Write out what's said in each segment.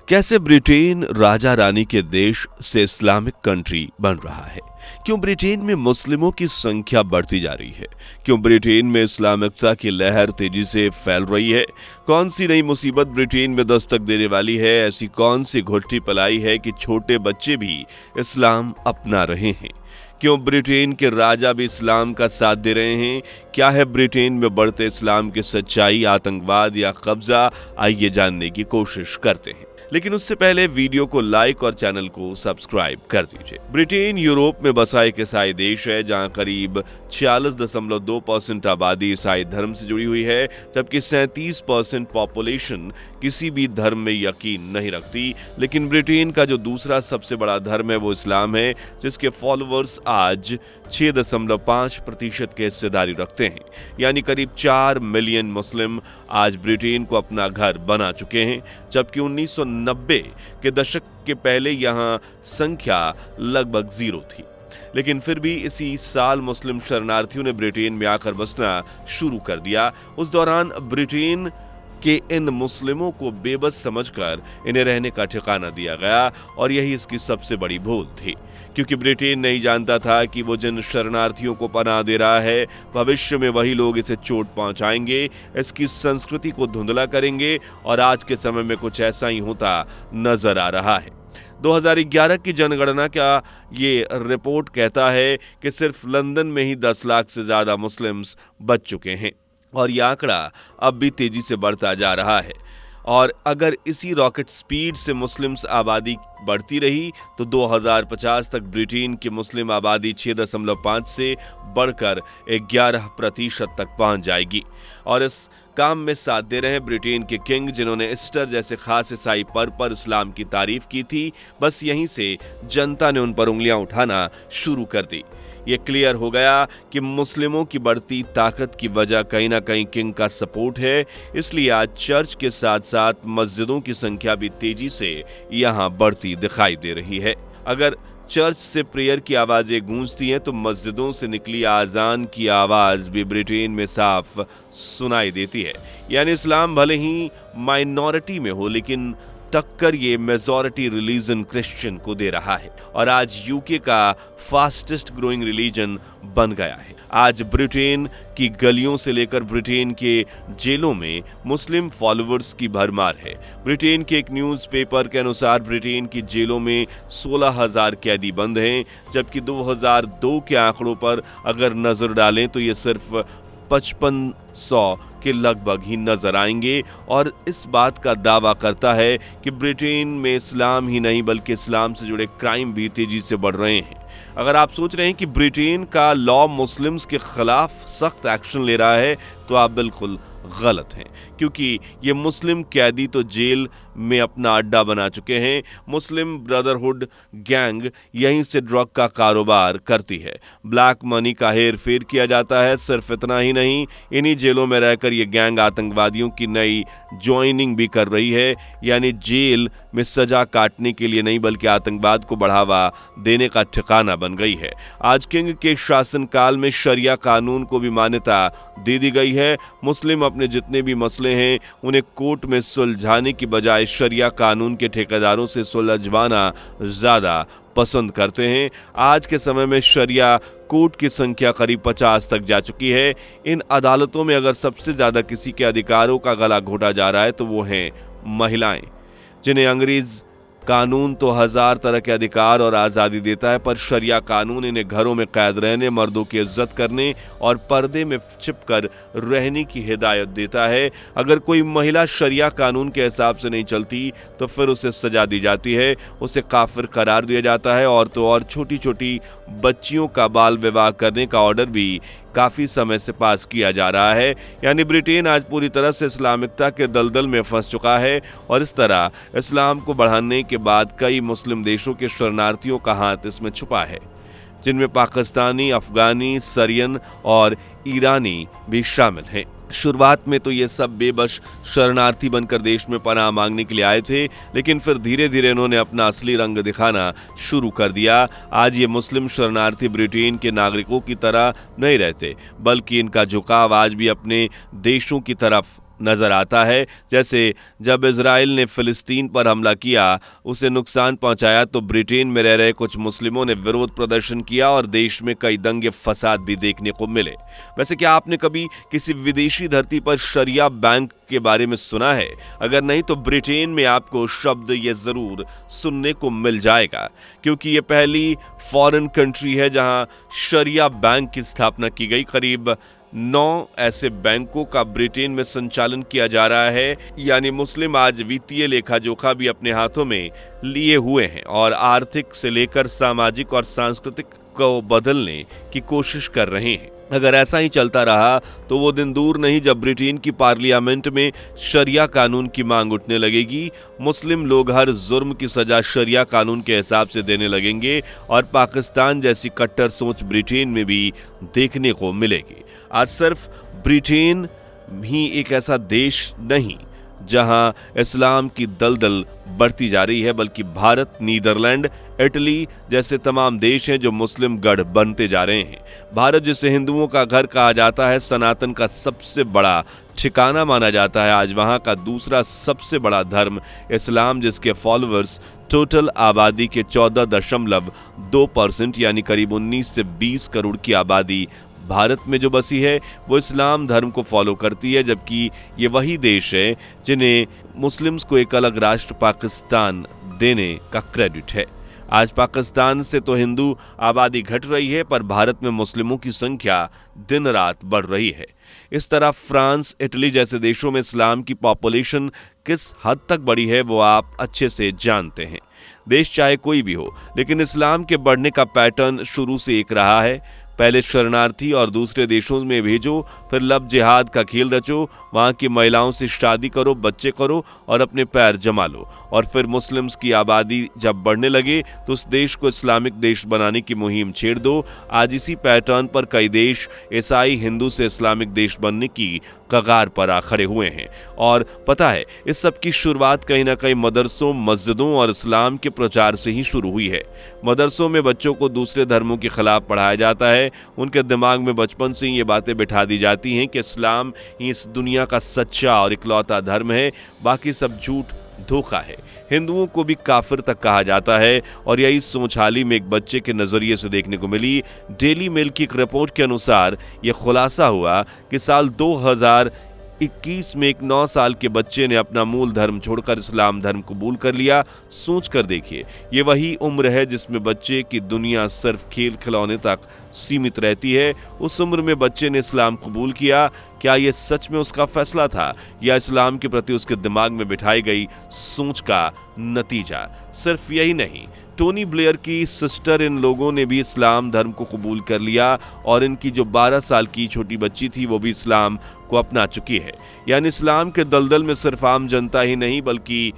कैसे ब्रिटेन राजा रानी के देश से इस्लामिक कंट्री बन रहा है? क्यों ब्रिटेन में मुस्लिमों की संख्या बढ़ती जा रही है? क्यों ब्रिटेन में इस्लामिकता की लहर तेजी से फैल रही है? कौन सी नई मुसीबत ब्रिटेन में दस्तक देने वाली है? ऐसी कौन सी घुट्टी पलाई है कि छोटे बच्चे भी इस्लाम अपना रहे हैं? क्यों ब्रिटेन के राजा भी इस्लाम का साथ दे रहे हैं? क्या है ब्रिटेन में बढ़ते इस्लाम की सच्चाई, आतंकवाद या कब्जा? आइए जानने की कोशिश करते हैं, लेकिन उससे पहले वीडियो को लाइक और चैनल को सब्सक्राइब कर दीजिए। ब्रिटेन यूरोप में बसा एक ईसाई देश है जहां करीब 46.2% आबादी ईसाई धर्म से जुड़ी हुई है, जबकि 37% पॉपुलेशन किसी भी धर्म में यकीन नहीं रखती। लेकिन ब्रिटेन का जो दूसरा सबसे बड़ा धर्म है वो इस्लाम है, जिसके फॉलोअर्स आज 6.5% की हिस्सेदारी रखते हैं। यानी करीब 4 मिलियन मुस्लिम आज ब्रिटेन को अपना घर बना चुके हैं, जबकि 1990 के दशक के पहले यहां संख्या लगभग 0 थी। लेकिन फिर भी इसी साल मुस्लिम शरणार्थियों ने ब्रिटेन में आकर बसना शुरू कर दिया। उस दौरान ब्रिटेन के इन मुस्लिमों को बेबस समझकर इन्हें रहने का ठिकाना दिया गया, और यही इसकी सबसे बड़ी भूल थी, क्योंकि ब्रिटेन नहीं जानता था कि वो जिन शरणार्थियों को पनाह दे रहा है भविष्य में वही लोग इसे चोट पहुंचाएंगे, इसकी संस्कृति को धुंधला करेंगे, और आज के समय में कुछ ऐसा ही होता नजर आ रहा है। 2011 की जनगणना का ये रिपोर्ट कहता है कि सिर्फ लंदन में ही 10 लाख से ज्यादा मुस्लिम्स बच चुके हैं, और यह आंकड़ा अब भी तेजी से बढ़ता जा रहा है। और अगर इसी रॉकेट स्पीड से मुस्लिम्स आबादी बढ़ती रही तो 2050 तक ब्रिटेन की मुस्लिम आबादी 6.5 से बढ़कर 11% तक पहुंच जाएगी। और इस काम में साथ दे रहे हैं ब्रिटेन के किंग, जिन्होंने ईस्टर जैसे खास ईसाई पर्व पर इस्लाम की तारीफ की थी। बस यहीं से जनता ने उन पर उंगलियां उठाना शुरू कर दी। ये क्लियर हो गया कि मुस्लिमों की बढ़ती ताकत की वजह कहीं ना कहीं किंग का सपोर्ट है। इसलिए आज चर्च के साथ साथ मस्जिदों की संख्या भी तेजी से यहाँ बढ़ती दिखाई दे रही है। अगर चर्च से प्रेयर की आवाजें गूंजती हैं तो मस्जिदों से निकली आजान की आवाज भी ब्रिटेन में साफ सुनाई देती है। यानी इस्लाम भले ही माइनॉरिटी में हो, लेकिन टक्कर ये मेजॉरिटी रिलीजन क्रिश्चियन को दे रहा है, और आज यूके का फास्टेस्ट ग्रोइंग रिलीजन बन गया है। आज ब्रिटेन की गलियों से लेकर ब्रिटेन के जेलों में मुस्लिम फॉलोअर्स की भरमार है। ब्रिटेन के एक न्यूज़पेपर के अनुसार ब्रिटेन की जेलों में 16,000 कैदी बंद हैं, जबकि 2002 के आंकड़ों पर अगर नजर डालें तो ये सिर्फ 5500 के लगभग ही नजर आएंगे। और इस बात का दावा करता है कि ब्रिटेन में इस्लाम ही नहीं बल्कि इस्लाम से जुड़े क्राइम भी तेजी से बढ़ रहे हैं। अगर आप सोच रहे हैं कि ब्रिटेन का लॉ मुस्लिम्स के खिलाफ सख्त एक्शन ले रहा है तो आप बिल्कुल गलत हैं, क्योंकि ये मुस्लिम कैदी तो जेल में अपना अड्डा बना चुके हैं। मुस्लिम ब्रदरहुड गैंग यहीं से ड्रग का कारोबार करती है, ब्लैक मनी का हेर फेर किया जाता है। सिर्फ इतना ही नहीं, इन्हीं जेलों में रहकर ये गैंग आतंकवादियों की नई ज्वाइनिंग भी कर रही है। यानी जेल में सजा काटने के लिए नहीं बल्कि आतंकवाद को बढ़ावा देने का ठिकाना बन गई है। आज किंग के शासनकाल में शरिया कानून को भी मान्यता दे दी गई है। मुस्लिम अपने जितने भी मसले हैं उन्हें कोर्ट में सुलझाने की बजाय शरिया कानून के ठेकेदारों से सुलझवाना ज्यादा पसंद करते हैं। आज के समय में शरिया कोर्ट की संख्या करीब 50 तक जा चुकी है। इन अदालतों में अगर सबसे ज्यादा किसी के अधिकारों का गला घोटा जा रहा है तो वो हैं महिलाएं, जिन्हें अंग्रेज कानून तो 1000 तरह के अधिकार और आज़ादी देता है, पर शरिया कानून इन्हें घरों में कैद रहने, मर्दों की इज्जत करने और पर्दे में छिपकर रहने की हिदायत देता है। अगर कोई महिला शरिया कानून के हिसाब से नहीं चलती तो फिर उसे सजा दी जाती है, उसे काफिर करार दिया जाता है, और तो और छोटी छोटी बच्चियों का बाल विवाह करने का ऑर्डर भी काफी समय से पास किया जा रहा है। यानी ब्रिटेन आज पूरी तरह से इस्लामिकता के दलदल में फंस चुका है, और इस तरह इस्लाम को बढ़ाने के बाद कई मुस्लिम देशों के शरणार्थियों का हाथ इसमें छुपा है, जिनमें पाकिस्तानी, अफगानी, सीरियन और ईरानी भी शामिल हैं। शुरुआत में तो ये सब बेबस शरणार्थी बनकर देश में पनाह मांगने के लिए आए थे, लेकिन फिर धीरे धीरे इन्होंने अपना असली रंग दिखाना शुरू कर दिया। आज ये मुस्लिम शरणार्थी ब्रिटेन के नागरिकों की तरह नहीं रहते, बल्कि इनका झुकाव आज भी अपने देशों की तरफ नजर आता है। जैसे जब इजराइल ने फिलिस्तीन पर हमला किया, उसे नुकसान पहुंचाया, तो ब्रिटेन में रह रहे कुछ मुस्लिमों ने विरोध प्रदर्शन किया और देश में कई दंगे फसाद भी देखने को मिले। वैसे क्या आपने कभी किसी विदेशी धरती पर शरिया बैंक के बारे में सुना है? अगर नहीं तो ब्रिटेन में आपको शब्द ये जरूर सुनने को मिल जाएगा, क्योंकि ये पहली फॉरेन कंट्री है जहां शरिया बैंक की स्थापना की गई। करीब 9 ऐसे बैंकों का ब्रिटेन में संचालन किया जा रहा है, यानी मुस्लिम आज वित्तीय लेखा जोखा भी अपने हाथों में लिए हुए हैं और आर्थिक से लेकर सामाजिक और सांस्कृतिक को बदलने की कोशिश कर रहे हैं। अगर ऐसा ही चलता रहा तो वो दिन दूर नहीं जब ब्रिटेन की पार्लियामेंट में शरिया कानून की मांग उठने लगेगी। मुस्लिम लोग हर जुर्म की सजा शरिया कानून के हिसाब से देने लगेंगे और पाकिस्तान जैसी कट्टर सोच ब्रिटेन में भी देखने को मिलेगी। आज सिर्फ ब्रिटेन ही एक ऐसा देश नहीं जहां इस्लाम की दलदल बढ़ती जा रही है, बल्कि भारत, नीदरलैंड, इटली जैसे तमाम देश हैं जो मुस्लिम गढ़ बनते जा रहे हैं। भारत, जिसे हिंदुओं का घर कहा जाता है, सनातन का सबसे बड़ा ठिकाना माना जाता है, आज वहां का दूसरा सबसे बड़ा धर्म इस्लाम, जिसके फॉलोअर्स टोटल आबादी के 14.2% यानी करीब 19 से 20 करोड़ की आबादी भारत में जो बसी है वो इस्लाम धर्म को फॉलो करती है, जबकि ये वही देश है जिन्हें मुस्लिम्स को एक अलग राष्ट्र पाकिस्तान देने का क्रेडिट है। आज पाकिस्तान से तो हिंदू आबादी घट रही है, पर भारत में मुस्लिमों की संख्या दिन रात बढ़ रही है। इस तरह फ्रांस, इटली जैसे देशों में इस्लाम की पॉपुलेशन किस हद तक बढ़ी है वो आप अच्छे से जानते हैं। देश चाहे कोई भी हो, लेकिन इस्लाम के बढ़ने का पैटर्न शुरू से एक रहा है। पहले शरणार्थी और दूसरे देशों में भेजो, फिर लब जिहाद का खेल रचो, वहां की महिलाओं से शादी करो, बच्चे करो और अपने पैर जमा लो, और फिर मुस्लिम्स की आबादी जब बढ़ने लगे तो उस देश को इस्लामिक देश बनाने की मुहिम छेड़ दो। आज इसी पैटर्न पर कई देश ईसाई हिंदू से इस्लामिक देश बनने की कगार पर आ खड़े हुए हैं। और पता है, इस सब की शुरुआत कहीं ना कहीं मदरसों, मस्जिदों और इस्लाम के प्रचार से ही शुरू हुई है। मदरसों में बच्चों को दूसरे धर्मों के खिलाफ पढ़ाया जाता है। उनके दिमाग में बचपन से ही ये बातें बिठा दी जाती हैं कि इस्लाम ही इस दुनिया का सच्चा और इकलौता धर्म है, बाकी सब झूठ धोखा है। हिंदुओं को भी काफिर तक कहा जाता है, और यही सोच हाल ही में एक बच्चे के नजरिए से देखने को मिली। डेली मेल की एक रिपोर्ट के अनुसार यह खुलासा हुआ कि साल 2021 में एक 9 साल के बच्चे ने अपना मूल धर्म छोड़कर इस्लाम धर्म कबूल कर लिया। सोच कर देखिए, ये वही उम्र है जिसमें बच्चे की दुनिया सिर्फ खेल खिलौने तक सीमित रहती है। उस उम्र में बच्चे ने इस्लाम कबूल किया। क्या ये सच में उसका फैसला था, या इस्लाम के प्रति उसके दिमाग में बिठाई गई सोच का नतीजा? सिर्फ यही नहीं, टोनी ब्लेयर की सिस्टर इन लोगों ने भी इस्लाम धर्म को कबूल कर लिया, और इनकी जो 12 साल की छोटी बच्ची थी वो भी इस्लाम को अपना चुकी है। यानी इस्लाम के दलदल में सिर्फ आम जनता ही नहीं, बल्कि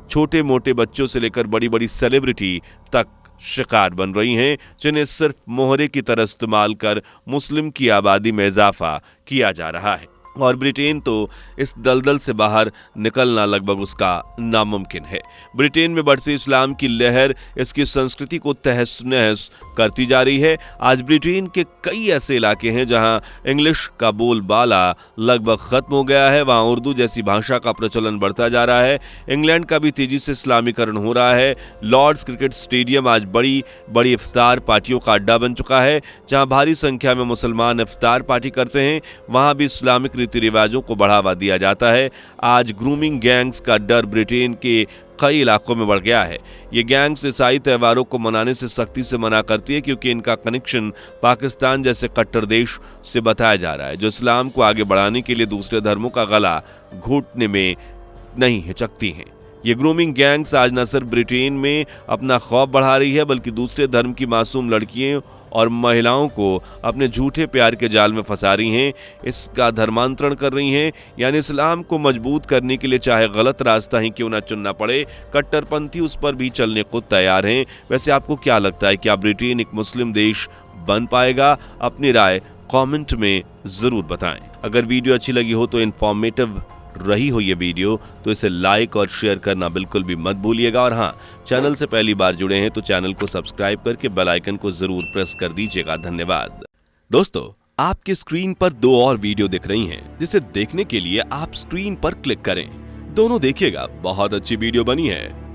छोटे मोटे बच्चों से लेकर बड़ी बड़ी सेलिब्रिटी तक शिकार बन रही हैं, जिन्हें सिर्फ मोहरे की तरह इस्तेमाल कर मुस्लिम की आबादी में इजाफा किया जा रहा है। और ब्रिटेन तो इस दलदल से बाहर निकलना लगभग उसका नामुमकिन है। ब्रिटेन में बढ़ती इस्लाम की लहर इसकी संस्कृति को तहस नहस करती जा रही है। आज ब्रिटेन के कई ऐसे इलाके हैं जहां इंग्लिश का बोलबाला लगभग खत्म हो गया है, वहां उर्दू जैसी भाषा का प्रचलन बढ़ता जा रहा है। इंग्लैंड का भी तेजी से इस्लामीकरण हो रहा है। लॉर्ड्स क्रिकेट स्टेडियम आज बड़ी बड़ी इफ्तार पार्टियों का अड्डा बन चुका है, जहां भारी संख्या में मुसलमान इफ्तार पार्टी करते हैं। वहां भी इस्लामिक रीति रिवाजों को बढ़ावा दिया जाता है। आज ग्रूमिंग गैंग्स का डर ब्रिटेन के कई इलाकों में बढ़ गया है। ये गैंग्स ईसाई त्योहारों को मनाने से सख्ती से मना करती है, क्योंकि इनका कनेक्शन पाकिस्तान जैसे कट्टर देश से बताया जा रहा है, जो इस्लाम को आगे बढ़ाने के लिए दूसरे धर्मों का गला घोटने में नहीं हिचकती हैं। ये ग्रूमिंग गैंग्स आज न सिर्फ ब्रिटेन में अपना खौफ बढ़ा रही है, बल्कि दूसरे धर्म की मासूम लड़कियों और महिलाओं को अपने झूठे प्यार के जाल में फंसा रही हैं, इसका धर्मांतरण कर रही हैं। यानी इस्लाम को मजबूत करने के लिए चाहे गलत रास्ता ही क्यों ना चुनना पड़े, कट्टरपंथी उस पर भी चलने को तैयार हैं। वैसे आपको क्या लगता है, क्या ब्रिटेन एक मुस्लिम देश बन पाएगा? अपनी राय कमेंट में जरूर बताएं। अगर वीडियो अच्छी लगी हो तो इन्फॉर्मेटिव रही हो ये वीडियो तो इसे लाइक और शेयर करना बिल्कुल भी मत भूलिएगा। और हाँ, चैनल से पहली बार जुड़े हैं तो चैनल को सब्सक्राइब करके बेल आइकन को जरूर प्रेस कर दीजिएगा। धन्यवाद। दोस्तों, आपके स्क्रीन पर 2 और वीडियो दिख रही हैं, जिसे देखने के लिए आप स्क्रीन पर क्लिक करें। दोनों देखिएगा, बहुत अच्छी वीडियो बनी है।